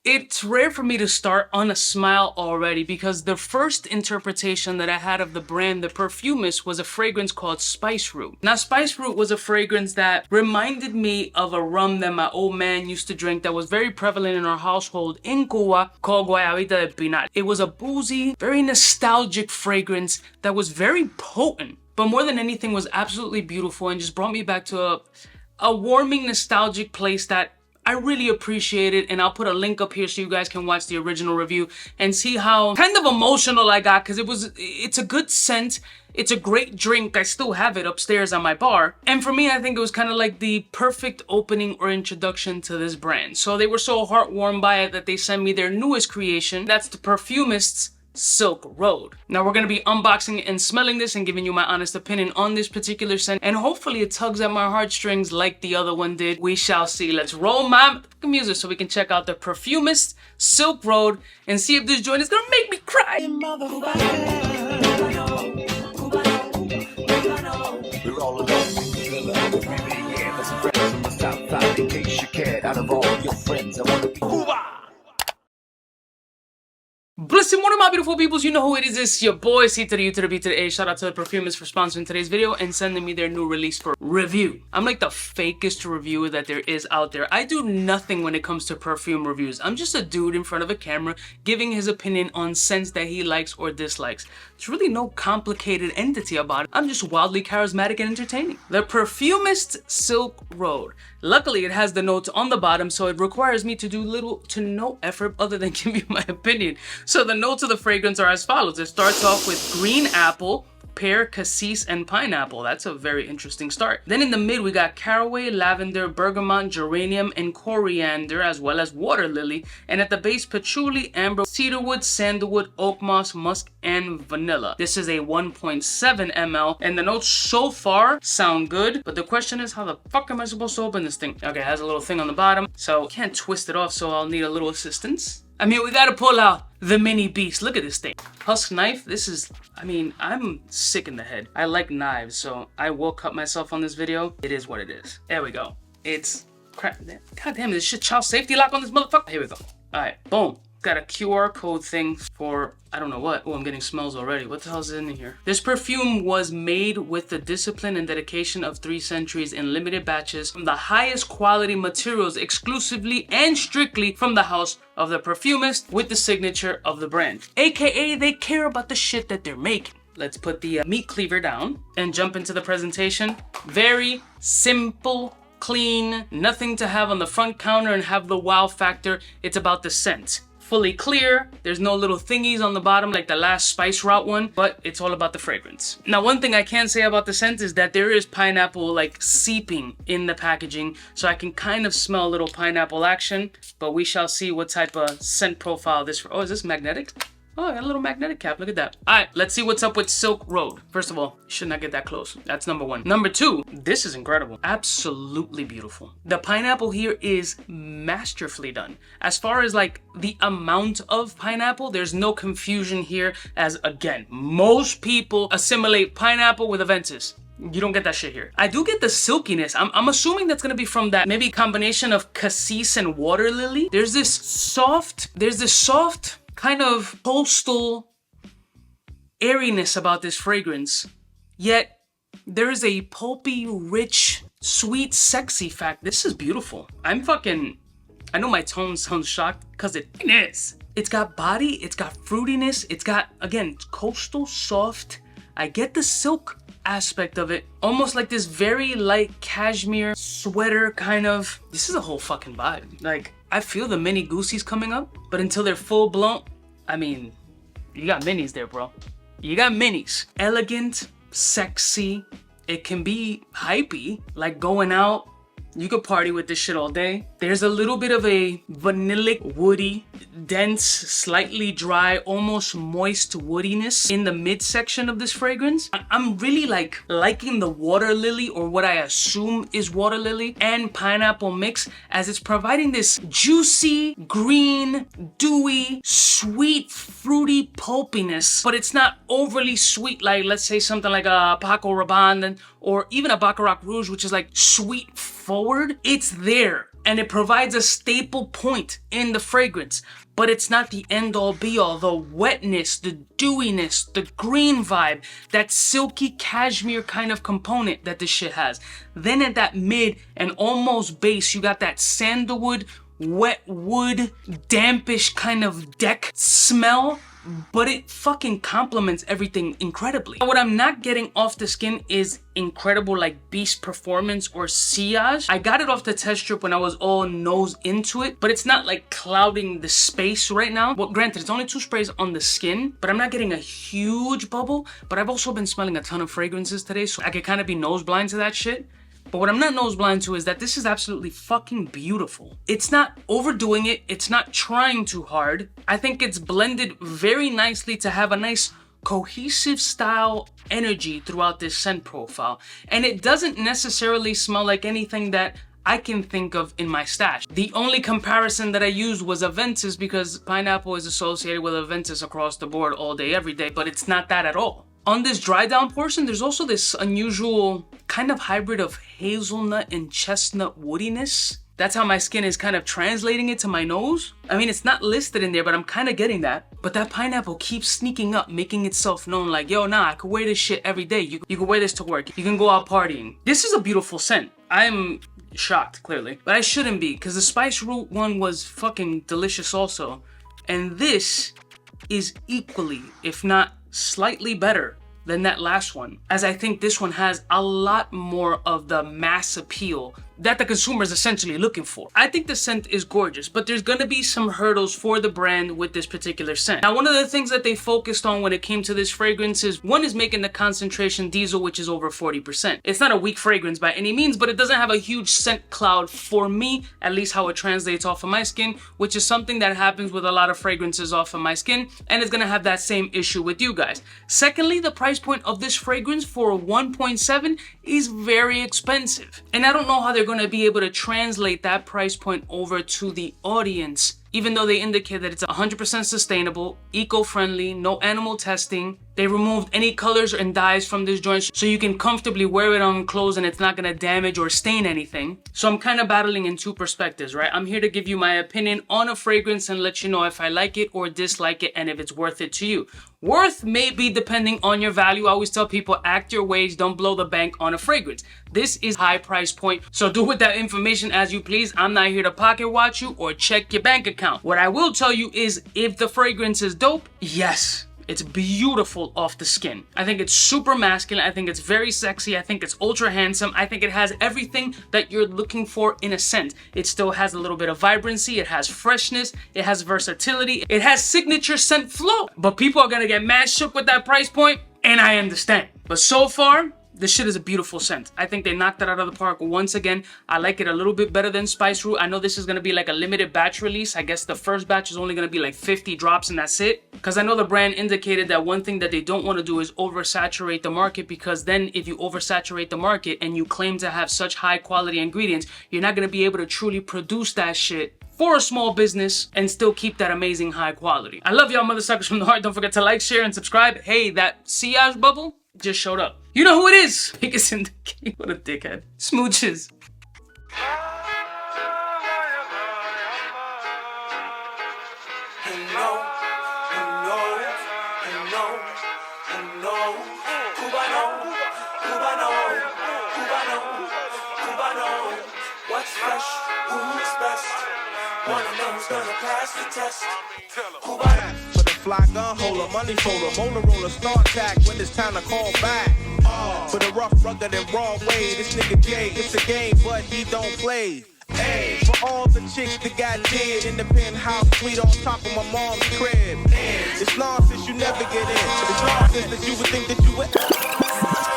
It's rare for me to start on a smile already because the first interpretation that I had of the brand, the Perfumist, was a fragrance called 𝗙𝗿 𝗕𝘂𝘀𝗀. Now, 𝗙𝗿 𝗕𝘂𝘀𝗀 was a fragrance that reminded me of a rum that my old man used to drink that was very prevalent in our household in Cuba called 𝐷𝐴𝐻𝐾𝐽𝐻. It was a boozy, very nostalgic fragrance that was very potent, but more than anything was absolutely beautiful and just brought me back to a warming, nostalgic place that I really appreciate it, and I'll put a link up here so you guys can watch the original review and see how kind of emotional I got, because it's a good scent, it's a great drink, I still have it upstairs on my bar, and for me I think it was kind of like the perfect opening or introduction to this brand. So they were so heartwarmed by it that they sent me their newest creation, that's the Perfumist's Silk Road. Now we're going to be unboxing and smelling this and giving you my honest opinion on this particular scent, and hopefully it tugs at my heartstrings like the other one did. We shall see. Let's roll my music so we can check out the Perfumist Silk Road and see if this joint is going to make me cry. We're all alone. In case you cared, out of all your friends, I want to be Cuba. Blessing one of my beautiful peoples, you know who it is. It's your boy 𝗙𝗿 Shout out to the Perfumist for sponsoring today's video and sending me their new release for review. I'm like the fakest reviewer that there is out there. I do nothing when it comes to perfume reviews. I'm just a dude in front of a camera giving his opinion on scents that he likes or dislikes. There's really no complicated entity about it. I'm just wildly charismatic and entertaining. The Perfumist Silk Road. Luckily, it has the notes on the bottom, so it requires me to do little to no effort other than give you my opinion. So the notes of the fragrance are as follows. It starts off with green apple, pear, cassis, and pineapple. That's a very interesting start. Then in the mid, we got caraway, lavender, bergamot, geranium, and coriander, as well as water lily. And at the base, patchouli, amber, cedarwood, sandalwood, oak moss, musk, and vanilla. This is a 1.7 ml, and the notes so far sound good, but the question is, how the fuck am I supposed to open this thing? Okay, it has a little thing on the bottom, so can't twist it off, so I'll need a little assistance. I mean, we gotta pull out the mini beast. Look at this thing. Husk knife. This is, I mean, I'm sick in the head. I like knives, so I will cut myself on this video. It is what it is. There we go. It's crap. God damn, this shit child safety lock on this motherfucker. Here we go. All right, boom. Got a QR code thing for, I don't know what. Oh, I'm getting smells already. What the hell is in here? This perfume was made with the discipline and dedication of 3 centuries in limited batches from the highest quality materials, exclusively and strictly from the house of the Perfumist, with the signature of the brand. AKA, they care about the shit that they're making. Let's put the meat cleaver down and jump into the presentation. Very simple, clean, nothing to have on the front counter and have the wow factor. It's about the scent. Fully clear, there's no little thingies on the bottom like the last Spice Route one, but it's all about the fragrance. Now, one thing I can say about the scent is that there is pineapple like seeping in the packaging, so I can kind of smell a little pineapple action, but we shall see what type of scent profile this, oh, is this magnetic? Oh, I got a little magnetic cap, look at that. All right, let's see what's up with Silk Road. First of all, you should not get that close. That's number 1. Number 2, this is incredible. Absolutely beautiful. The pineapple here is masterfully done. As far as like the amount of pineapple, there's no confusion here, as again, most people assimilate pineapple with Aventus. You don't get that shit here. I do get the silkiness. I'm assuming that's gonna be from that maybe combination of cassis and water lily. There's this soft kind of coastal airiness about this fragrance, yet there is a pulpy, rich, sweet, sexy fact. This is beautiful. I know my tone sounds shocked because it is. It's got body, it's got fruitiness, it's got, again, coastal, soft. I get the silk aspect of it, almost like this very light cashmere sweater kind of. This is a whole fucking vibe. Like, I feel the mini goosies coming up, but until they're full blown, I mean, you got minis there, bro. You got minis. Elegant, sexy. It can be hypey, like going out. You could party with this shit all day. There's a little bit of a vanillic, woody, dense, slightly dry, almost moist woodiness in the midsection of this fragrance. I'm really like liking the water lily, or what I assume is water lily, and pineapple mix, as it's providing this juicy, green, dewy, sweet, fruity pulpiness, but it's not overly sweet like, let's say, something like a Paco Rabanne or even a Baccarat Rouge, which is like sweet forward. It's there, and it provides a staple point in the fragrance, but it's not the end-all be-all. The wetness, the dewiness, the green vibe, that silky cashmere kind of component that this shit has. Then at that mid and almost base, you got that sandalwood, wet wood, dampish kind of deck smell, but it fucking complements everything incredibly. What I'm not getting off the skin is incredible like beast performance or sillage. I got it off the test strip when I was all nose into it, but it's not like clouding the space right now. Well, granted, it's only 2 sprays on the skin, but I'm not getting a huge bubble. But I've also been smelling a ton of fragrances today, so I could kind of be nose blind to that shit. But what I'm not nose blind to is that this is absolutely fucking beautiful. It's not overdoing it. It's not trying too hard. I think it's blended very nicely to have a nice cohesive style energy throughout this scent profile. And it doesn't necessarily smell like anything that I can think of in my stash. The only comparison that I used was Aventus because pineapple is associated with Aventus across the board all day, every day, but it's not that at all. On this dry down portion, there's also this unusual kind of hybrid of hazelnut and chestnut woodiness. That's how my skin is kind of translating it to my nose. I mean, it's not listed in there, but I'm kind of getting that. But that pineapple keeps sneaking up, making itself known like, yo, nah, I could wear this shit every day. You can wear this to work. You can go out partying. This is a beautiful scent. I'm shocked, clearly. But I shouldn't be, because the spice root one was fucking delicious also. And this is equally, if not slightly better than that last one, as I think this one has a lot more of the mass appeal that the consumer is essentially looking for. I think the scent is gorgeous, but there's gonna be some hurdles for the brand with this particular scent. Now, one of the things that they focused on when it came to this fragrance is, one is making the concentration diesel, which is over 40%. It's not a weak fragrance by any means, but it doesn't have a huge scent cloud for me, at least how it translates off of my skin, which is something that happens with a lot of fragrances off of my skin, and it's gonna have that same issue with you guys. Secondly, the price point of this fragrance for 1.7 is very expensive, and I don't know how they're going to be able to translate that price point over to the audience, even though they indicate that it's 100% sustainable, eco-friendly, no animal testing. They removed any colors and dyes from this joint so you can comfortably wear it on clothes and it's not gonna damage or stain anything. So I'm kind of battling in 2 perspectives, right? I'm here to give you my opinion on a fragrance and let you know if I like it or dislike it and if it's worth it to you. Worth may be depending on your value. I always tell people, act your wage, don't blow the bank on a fragrance. This is high price point, so do with that information as you please. I'm not here to pocket watch you or check your bank account. What I will tell you is, if the fragrance is dope, yes, it's beautiful off the skin. I think it's super masculine. I think it's very sexy. I think it's ultra handsome. I think it has everything that you're looking for in a scent. It still has a little bit of vibrancy. It has freshness. It has versatility. It has signature scent flow. But people are gonna get mad shook with that price point, and I understand. But so far, this shit is a beautiful scent. I think they knocked it out of the park once again. I like it a little bit better than Spice Root. I know this is gonna be like a limited batch release. I guess the first batch is only gonna be like 50 drops and that's it. Because I know the brand indicated that one thing that they don't want to do is oversaturate the market, because then if you oversaturate the market and you claim to have such high quality ingredients, you're not gonna be able to truly produce that shit for a small business and still keep that amazing high quality. I love y'all mother suckers from the heart. Don't forget to like, share, and subscribe. Hey, that sillage bubble just showed up. You know who it is. Biggest in the game. What a dickhead. Smooches. What's fresh? Who's best? One of them's gonna pass the test. For the fly gun holder, money folder, motor roller, start tag when it's time to call back. For the rough, rugged, and raw way, this nigga Jay, it's a game, but he don't play. Hey, for all the chicks that got dead in the penthouse suite on top of my mom's crib. It's nonsense you never get in. It's nonsense that you would think that you would.